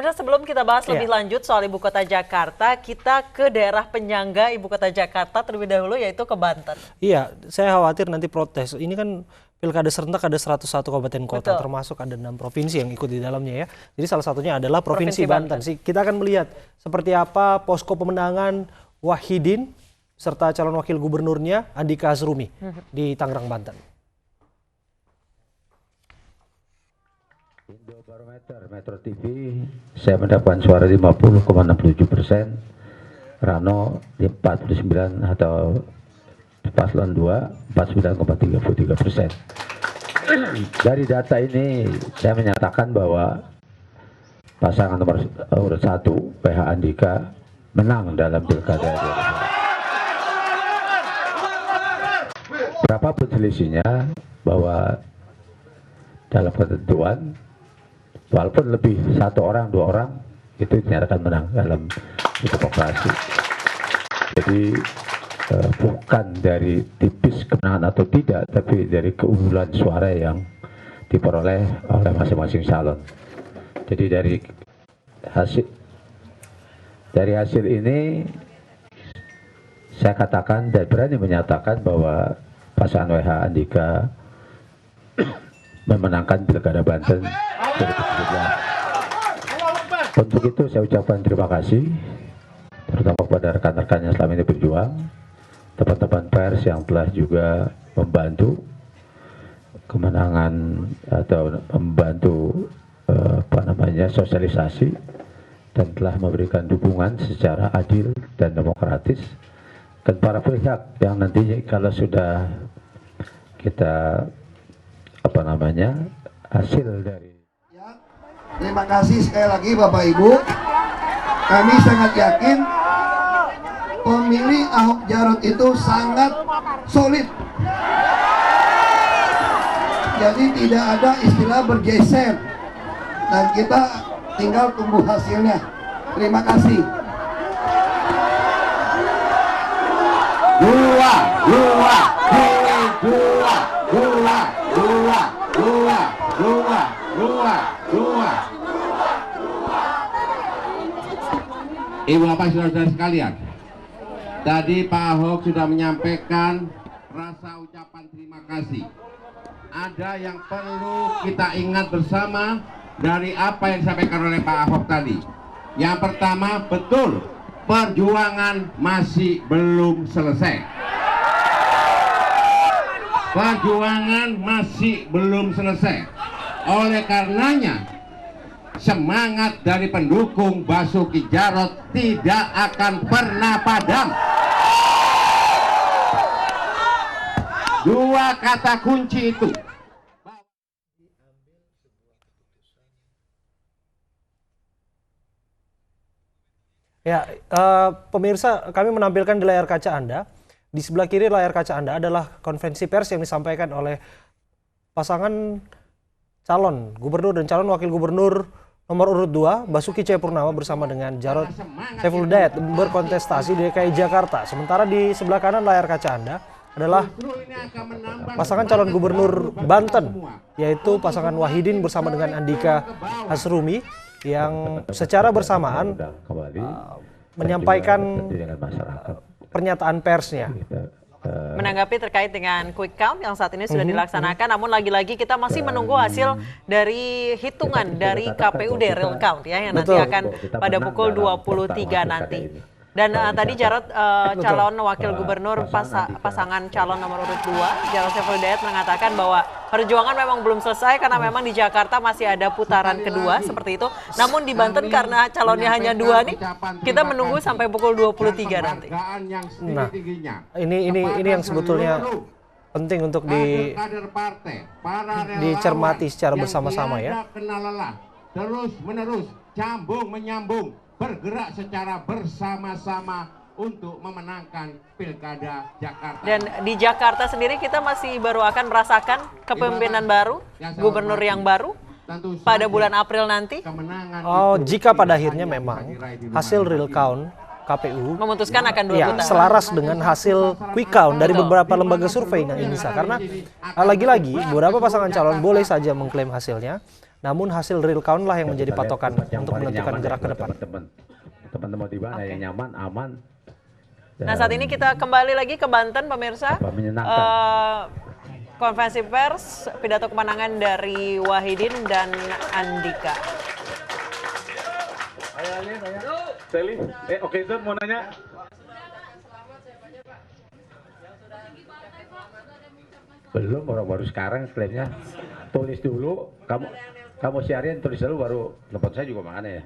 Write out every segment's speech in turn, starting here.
pemirsa, sebelum kita bahas lebih lanjut soal Ibu Kota Jakarta, kita ke daerah penyangga Ibu Kota Jakarta terlebih dahulu, yaitu ke Banten. Iya, saya khawatir nanti protes. Ini kan pilkada serentak ada 101 kabupaten kota, termasuk ada 6 provinsi yang ikut di dalamnya ya. Jadi salah satunya adalah Provinsi Banten. Kita akan melihat seperti apa posko pemenangan Wahidin serta calon wakil gubernurnya Andika Hazrumi di Tangerang, Banten. Indobarometer Metro TV, saya mendapatkan suara 50,67%, Rano 49 atau paslon 2 49,33%. Dari data ini saya menyatakan bahwa pasangan nomor urut 1 PH Andika menang dalam pilkada 2020. Berapapun selisihnya, bahwa dalam ketentuan walaupun lebih 1 orang 2 orang itu dinyatakan menang dalam demokrasi. Jadi bukan dari tipis kemenangan atau tidak, tapi dari keunggulan suara yang diperoleh oleh masing-masing calon. Jadi dari hasil ini saya katakan dan berani menyatakan bahwa pasangan WH Andika memenangkan pilkada Banten 2017. Untuk itu saya ucapkan terima kasih terutama kepada rekan-rekan yang selama ini berjuang, teman-teman pers yang telah juga membantu kemenangan atau membantu sosialisasi dan telah memberikan dukungan secara adil dan demokratis, dan para pihak yang nantinya kalau sudah kita hasil dari. Terima kasih sekali lagi Bapak Ibu. Kami sangat yakin pemilih Ahok Jarot itu sangat solid. Jadi tidak ada istilah bergeser. Dan kita tinggal tunggu hasilnya. Terima kasih. Ibu bapak saudara sekalian, tadi Pak Ahok sudah menyampaikan rasa ucapan terima kasih. Ada yang perlu kita ingat bersama dari apa yang disampaikan oleh Pak Ahok tadi. Yang pertama, betul, perjuangan masih belum selesai. Perjuangan masih belum selesai. Oleh karenanya, semangat dari pendukung Basuki Jarot tidak akan pernah padam. Dua kata kunci itu. Ya, pemirsa, kami menampilkan di layar kaca Anda. Di sebelah kiri layar kaca Anda adalah konferensi pers yang disampaikan oleh pasangan calon gubernur dan calon wakil gubernur nomor urut 2, Basuki Cahayapurnama bersama dengan Jarod Saiful Hidayat berkontestasi di DKI Jakarta. Sementara di sebelah kanan layar kaca Anda adalah pasangan calon gubernur Banten, yaitu pasangan Wahidin bersama dengan Andika Hazrumi, yang secara bersamaan menyampaikan pernyataan persnya. Menanggapi terkait dengan quick count yang saat ini sudah dilaksanakan, namun lagi-lagi kita masih menunggu hasil dari hitungan dari KPUD real count ya, yang nanti akan pada pukul 23 nanti. Dan tadi Jarod calon wakil gubernur pasangan calon nomor urut 2, Jarod Saiful Hidayat mengatakan bahwa perjuangan memang belum selesai karena memang di Jakarta masih ada putaran kedua seperti itu. Namun di Banten karena calonnya hanya 2 nih, kita menunggu sampai pukul 23 nanti. Nah, ini yang sebetulnya penting untuk dicermati secara bersama-sama ya. Terus menerus cambung menyambung, bergerak secara bersama-sama untuk memenangkan pilkada Jakarta. Dan di Jakarta sendiri kita masih baru akan merasakan kepemimpinan baru, gubernur yang baru pada bulan April nanti. Jika pada akhirnya memang hasil real count KPU memutuskan akan 2 putaran. Selaras dengan hasil quick count dari beberapa lembaga survei yang bisa. Karena lagi-lagi beberapa pasangan calon boleh saja mengklaim hasilnya. namun hasil real count lah yang menjadi Kita lihat patokan tempat yang untuk paling menentukan nyaman gerak ke ya, depan. Teman-teman di mana yang nyaman, aman. Nah, saat ini kita kembali lagi ke Banten, pemirsa. Menyenangkan. Konferensi pers, pidato kemenangan dari Wahidin dan Andika. Seli, oke Zon mau nanya. Belum, orang baru sekarang klaimnya. Tulis dulu, kamu siarin, tulis dulu baru telepon saya juga mana ya.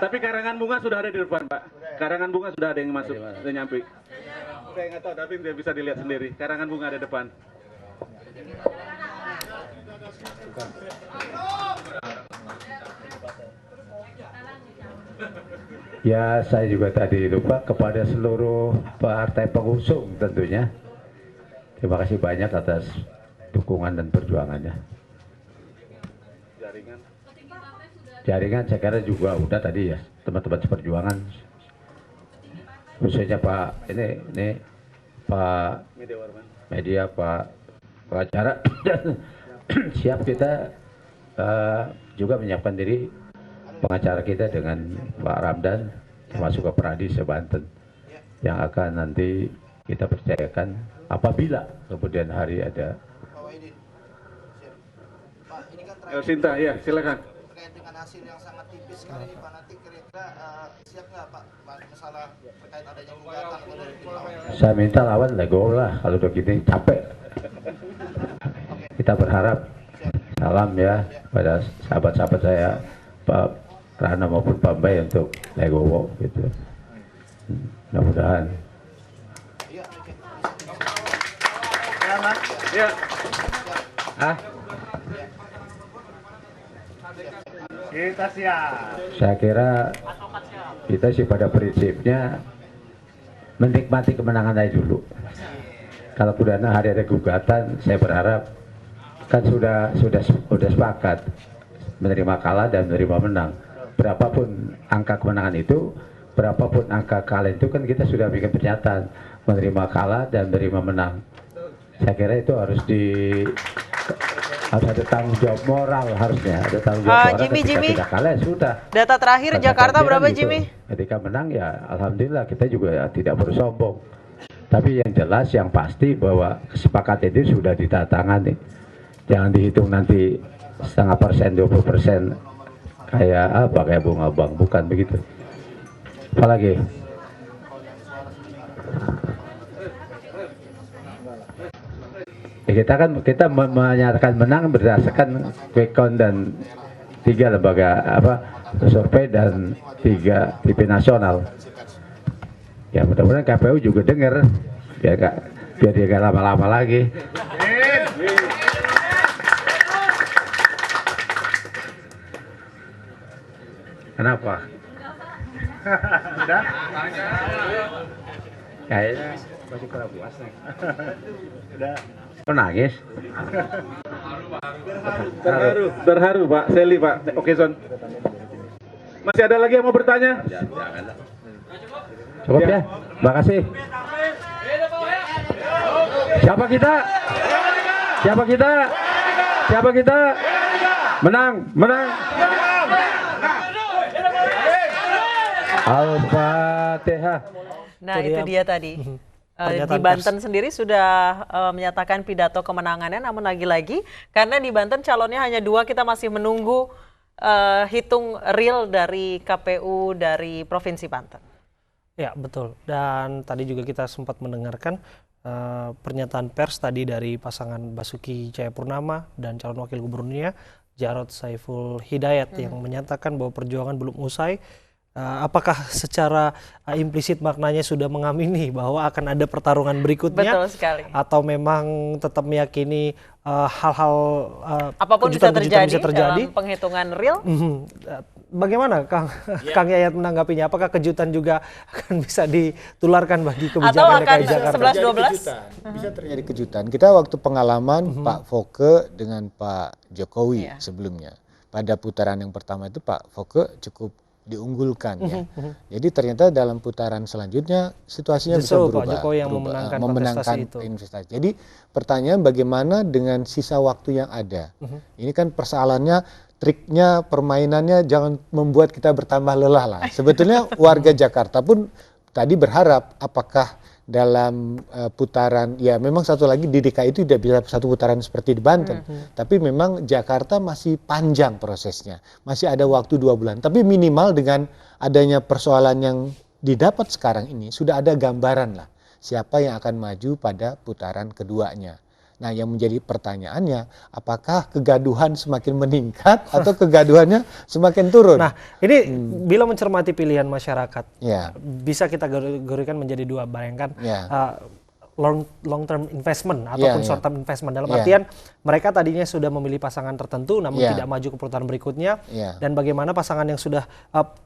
Tapi karangan bunga sudah ada di depan, Pak. Karangan bunga sudah ada yang masuk, sudah nyampe. Saya nggak tahu, tapi dia bisa dilihat sendiri. Karangan bunga ada depan. Ya, saya juga tadi lupa kepada seluruh partai pengusung tentunya. Terima kasih banyak atas dukungan dan perjuangannya. Jaringan saya kira juga udah tadi ya, teman-teman seperjuangan. Khususnya Pak ini Pak media, Pak pengacara siap kita juga menyiapkan diri pengacara kita dengan Pak Ramdan termasuk ke Pradi Banten yang akan nanti kita percayakan apabila kemudian hari ada. Sinta, ya silakan. Terkait dengan hasil yang sangat tipis sekali ini Pak, nanti kira-kira siap nggak Pak masalah terkait adanya gugatan atau dari tim lawan? Saya minta lawan legowo lah kalau udah gini capek. Kita berharap salam ya pada sahabat-sahabat saya Pak Rana maupun Pak Bay untuk legowo gitu. Mudah-mudahan. Ya. Kita siap. Saya kira kita sih pada prinsipnya menikmati kemenangan aja dulu. Kalau kemudian hari ada gugatan, saya berharap kan sudah sepakat menerima kalah dan menerima menang. Berapapun angka kemenangan itu, berapapun angka kalah itu kan kita sudah bikin pernyataan menerima kalah dan menerima menang. Saya kira itu harus ada tanggung jawab moral harusnya, ada tanggung jawab moral. Ketika tidak kalah sudah. Data terakhir Jakarta berapa gitu. Jimmy? Ketika menang ya alhamdulillah kita juga ya, tidak bersombong. Tapi yang jelas yang pasti bahwa kesepakatan itu sudah ditandatangani. Jangan dihitung nanti 0,5%, 20% kayak apa kayak bunga bank, bukan begitu. Apalagi? Ya, kita menyatakan menang berdasarkan quick count dan 3 lembaga survei dan 3 TV nasional. Ya mudah-mudahan KPU juga dengar biar dia gak lama-lama lagi. Kenapa? Sudah? Kayaknya masih kurang puas nih. Sudah. Kok nangis? Terharu Pak, Seli Pak, oke Zon. Masih ada lagi yang mau bertanya? Cukup ya, terima kasih. Siapa kita? Siapa kita? Siapa kita? Menang, menang. Al-Fatihah. Nah itu dia tadi. Di Banten sendiri sudah menyatakan pidato kemenangannya, namun lagi-lagi karena di Banten calonnya hanya 2, kita masih menunggu hitung real dari KPU dari Provinsi Banten. Ya betul, dan tadi juga kita sempat mendengarkan pernyataan pers tadi dari pasangan Basuki Cahayapurnama dan calon wakil gubernurnya Jarod Saiful Hidayat yang menyatakan bahwa perjuangan belum usai. Apakah secara implisit maknanya sudah mengamini bahwa akan ada pertarungan berikutnya? Betul sekali. Atau memang tetap meyakini hal-hal apapun bisa terjadi terjadi dalam penghitungan real? Bagaimana Kang Yayat menanggapinya? Apakah kejutan juga akan bisa ditularkan bagi kebijakan DKI Jakarta? Atau akan 11-12? Bisa terjadi kejutan. Kita waktu pengalaman Pak Foke dengan Pak Jokowi sebelumnya. Pada putaran yang pertama itu Pak Foke cukup diunggulkan ya. Jadi ternyata dalam putaran selanjutnya situasinya Justru bisa berubah. Pak Jokowi yang memenangkan investasi. Jadi pertanyaan bagaimana dengan sisa waktu yang ada. Ini kan persoalannya, triknya, permainannya jangan membuat kita bertambah lelah lah. Sebetulnya warga Jakarta pun tadi berharap apakah dalam putaran, ya memang satu lagi di DKI itu tidak bisa satu putaran seperti di Banten, tapi memang Jakarta masih panjang prosesnya, masih ada waktu 2 bulan, tapi minimal dengan adanya persoalan yang didapat sekarang ini sudah ada gambaran lah siapa yang akan maju pada putaran keduanya. Nah, yang menjadi pertanyaannya, apakah kegaduhan semakin meningkat atau kegaduhannya semakin turun? Nah, ini bila mencermati pilihan masyarakat, Ya. bisa kita kategorikan menjadi dua. Bayangkan Ya. long term investment ataupun short term investment. Dalam artian mereka tadinya sudah memilih pasangan tertentu namun tidak maju ke putaran berikutnya. Dan bagaimana pasangan yang sudah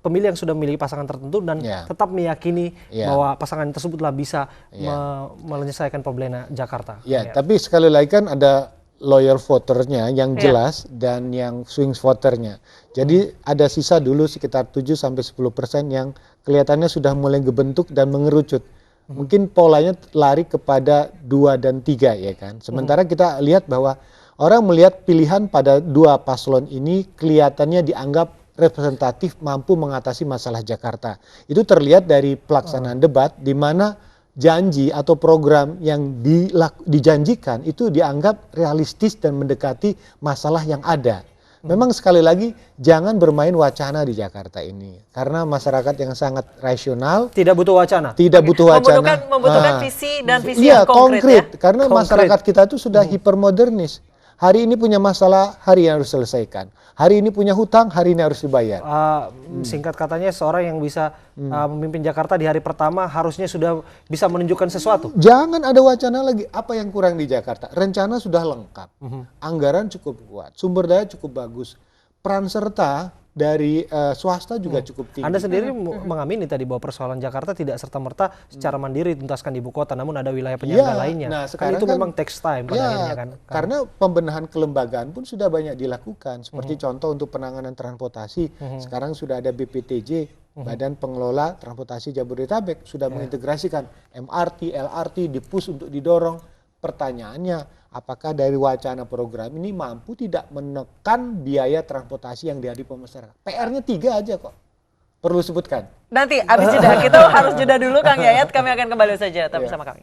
pemilih yang sudah memilih pasangan tertentu dan tetap meyakini bahwa pasangan tersebutlah bisa menyelesaikan problema Jakarta. Tapi sekali lagi kan ada loyal voternya yang jelas dan yang swing voternya. Jadi ada sisa dulu sekitar 7-10% yang kelihatannya sudah mulai gebentuk dan mengerucut. Mungkin polanya lari kepada 2 dan 3 ya kan. Sementara kita lihat bahwa orang melihat pilihan pada dua paslon ini kelihatannya dianggap representatif mampu mengatasi masalah Jakarta. Itu terlihat dari pelaksanaan debat di mana janji atau program yang dijanjikan itu dianggap realistis dan mendekati masalah yang ada. Memang sekali lagi jangan bermain wacana di Jakarta ini karena masyarakat yang sangat rasional tidak butuh wacana. Tidak butuh wacana. Membutuhkan visi dan visi yang konkret ya. Karena masyarakat kita itu sudah hipermodernis. Hari ini punya masalah, hari ini harus selesaikan. Hari ini punya hutang, hari ini harus dibayar. Singkat katanya seorang yang bisa memimpin Jakarta di hari pertama harusnya sudah bisa menunjukkan sesuatu. Jangan ada wacana lagi. Apa yang kurang di Jakarta? Rencana sudah lengkap. Anggaran cukup kuat. Sumber daya cukup bagus. Peran serta dari swasta juga cukup tinggi. Anda sendiri mengamini tadi bahwa persoalan Jakarta tidak serta-merta secara mandiri dituntaskan di ibu kota, namun ada wilayah penyangga lainnya. Nah, kan itu memang takes time pada akhirnya kan. Karena pembenahan kelembagaan pun sudah banyak dilakukan. Seperti contoh untuk penanganan transportasi, sekarang sudah ada BPTJ, Badan Pengelola Transportasi Jabodetabek, sudah mengintegrasikan MRT, LRT, di-push untuk didorong. Pertanyaannya, apakah dari wacana program ini mampu tidak menekan biaya transportasi yang dihadapi masyarakat? PR-nya 3 aja kok. Perlu sebutkan. Nanti abis jeda, kita harus jeda dulu Kang Yayat, kami akan kembali saja tetap bersama kami.